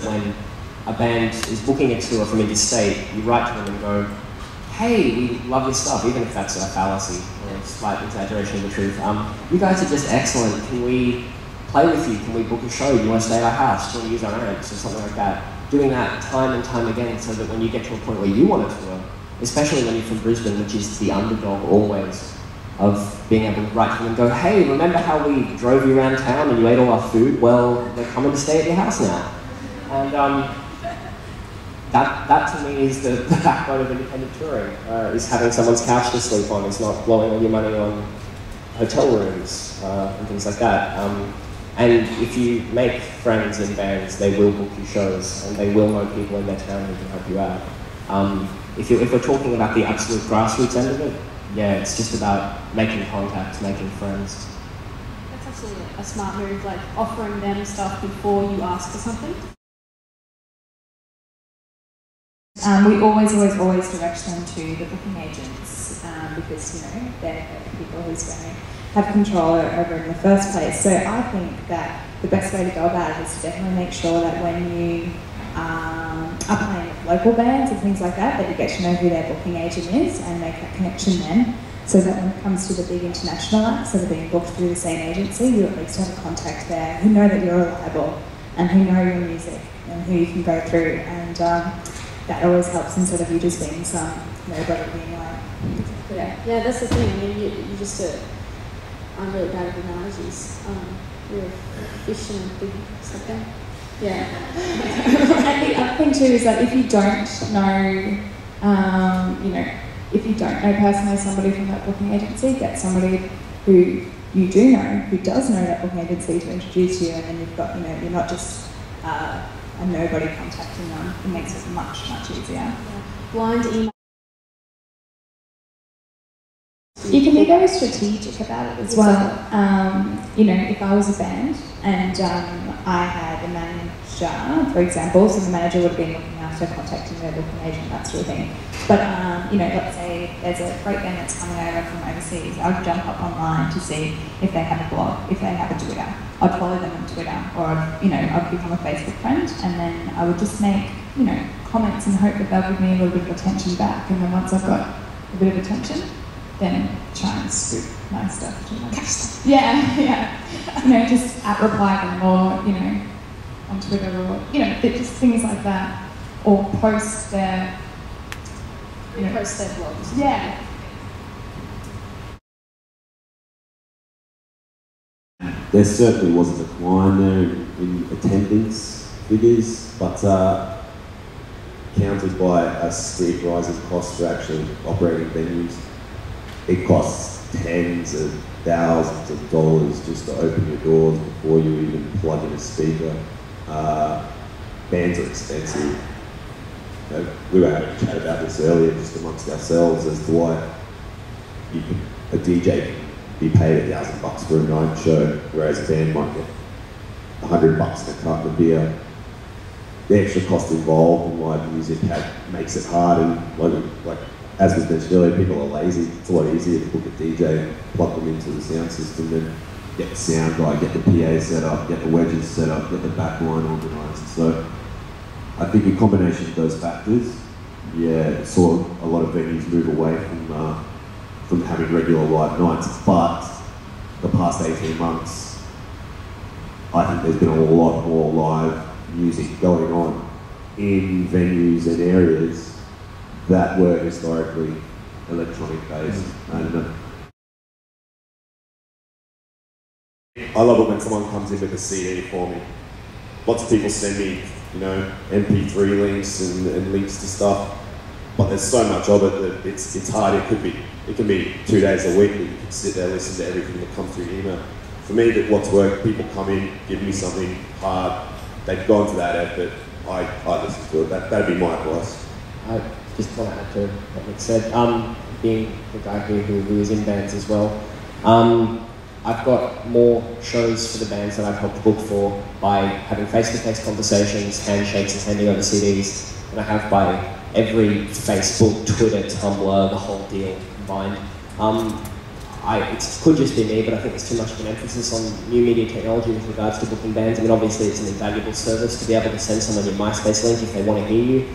when a band is booking a tour from interstate, you write to them and go, hey, we love your stuff, even if that's a fallacy or a slight exaggeration of the truth. You guys are just excellent. Can we play with you? Can we book a show? Do you want to stay at our house? Do you want to use our amps or something like that? Doing that time and time again so that when you get to a point where you want to tour, especially when you're from Brisbane, which is the underdog always, of being able to write to them and go, hey, remember how we drove you around town and you ate all our food? Well, we're coming to stay at your house now. And that to me is the backbone of independent touring, is having someone's couch to sleep on. It's not blowing all your money on hotel rooms and things like that. And if you make friends in bands, they will book you shows and they will know people in their town who can help you out. If we're talking about the absolute grassroots end of it, yeah, it's just about making contacts, making friends. That's actually a smart move, like offering them stuff before you ask for something. We always direct them to the booking agents because, they're the people who's going to have control over in the first place. So I think that the best way to go about it is to definitely make sure that when you are playing with local bands and things like that, that you get to know who their booking agent is and make that connection then, so that when it comes to the big international acts that are being booked through the same agency, you at least have a contact there who know that you're reliable and who know your music and who you can go through, and that always helps instead of you just being some nobody being like, yeah, that's the thing. I mean, you just I'm really bad at analogies. You're a fish in a big something. Yeah. And the other thing too is that if you don't know, if you don't know personally somebody from that booking agency, get somebody who you do know, who does know that booking agency to introduce you, and then you've got, you're not just a nobody contacting them. It makes it much, much easier. Yeah. Blind email. You can be very strategic about it as well. If I was a band and I had a manager, for example, so the manager would have been looking after contacting their booking agent, that sort of thing. But, let's say there's a great band that's coming over from overseas. I would jump up online to see if they have a blog, if they have a Twitter. I'd follow them on Twitter, or I'd become a Facebook friend, and then I would just make, comments and hope that they'll give me a little bit of attention back. And then once I've got a bit of attention, then try and scoop my stuff to my yeah. Just reply them, or on Twitter, or just things like that, or post their blogs. Yeah. There certainly was a decline there in attendance figures, but countered by a steep rise in costs for actually operating venues. It costs tens of thousands of dollars just to open your doors before you even plug in a speaker. Bands are expensive. We were having a chat about this earlier just amongst ourselves as to why a DJ can be paid $1,000 for a night show, whereas a band might get $100 for a carton of beer. The extra cost involved in live music makes it hard, and like as was mentioned earlier, people are lazy. It's a lot easier to book a DJ and plug them into the sound system than get the sound guy, get the PA set up, get the wedges set up, get the backline organised. So I think a combination of those factors, saw a lot of venues move away from having regular live nights. But the past 18 months, I think there's been a lot more live music going on in venues and areas that were historically electronic based. And I love it when someone comes in with a CD for me. Lots of people send me, MP3 links and links to stuff, but there's so much of it that it's hard. It can be 2 days a week that you can sit there and listen to everything that comes through email. For me, what's worked, people come in, give me something hard, they've gone to that effort, I listen to it. That'd be my advice. I just want to add to what Nick said. Being the guy here who is in bands as well, I've got more shows for the bands that I've helped book for by having face-to-face conversations, handshakes and handing over CDs than I have by every Facebook, Twitter, Tumblr, the whole deal combined. it could just be me, but I think there's too much of an emphasis on new media technology with regards to booking bands. I mean, obviously it's an invaluable service to be able to send someone your MySpace link if they want to hear you,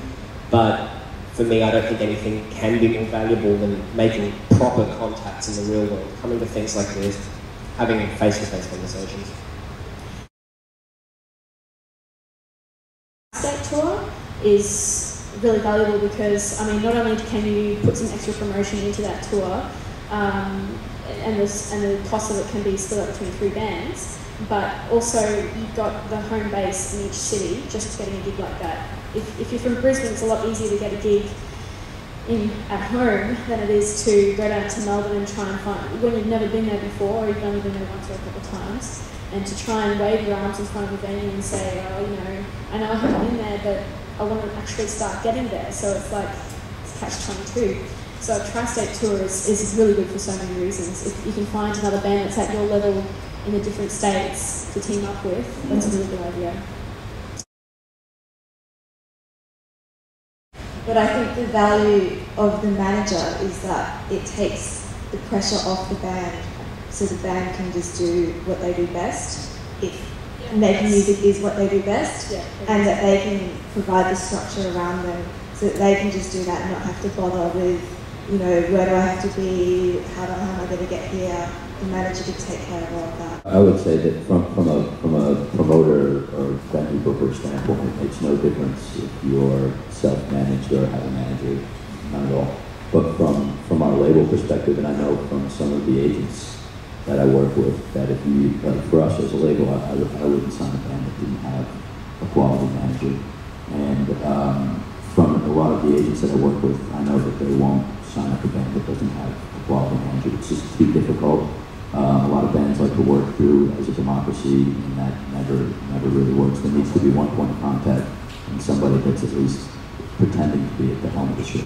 but for me, I don't think anything can be more valuable than making proper contacts in the real world, coming to things like this, having face-to-face conversations. State tour is really valuable because, I mean, not only can you put some extra promotion into that tour, and the cost of it can be split up between 3 bands, but also you've got the home base in each city just getting a gig like that. If you're from Brisbane, it's a lot easier to get a gig at home than it is to go down to Melbourne and try and find, when you've never been there before, or you've only been there once or a couple of times, and to try and wave your arms in front of a venue and say, oh, you know, I know I haven't been there, but I want to actually start getting there. So it's like, it's catch-22. So a tri-state tour is really good for so many reasons. If you can find another band that's at your level in the different states to team up with, that's a really good idea. But I think the value of the manager is that it takes the pressure off the band, so the band can just do what they do best, if making music is what they do best, and that they can provide the structure around them so that they can just do that and not have to bother with, you know, where do I have to be, how am I going to get here. The manager could take care of all of that. I would say that from a promoter or venue booker standpoint, it makes no difference if you're self-managed or have a manager, not at all. But from our label perspective, and I know from some of the agents that I work with, that if you, for us as a label, I wouldn't sign a band that didn't have a quality manager. And from a lot of the agents that I work with, I know that they won't sign up a band that doesn't have a quality manager. It's just too difficult. A lot of bands like to work through as a democracy, and that never really works. There needs to be one point of contact and somebody that's at least pretending to be at the helm of the ship.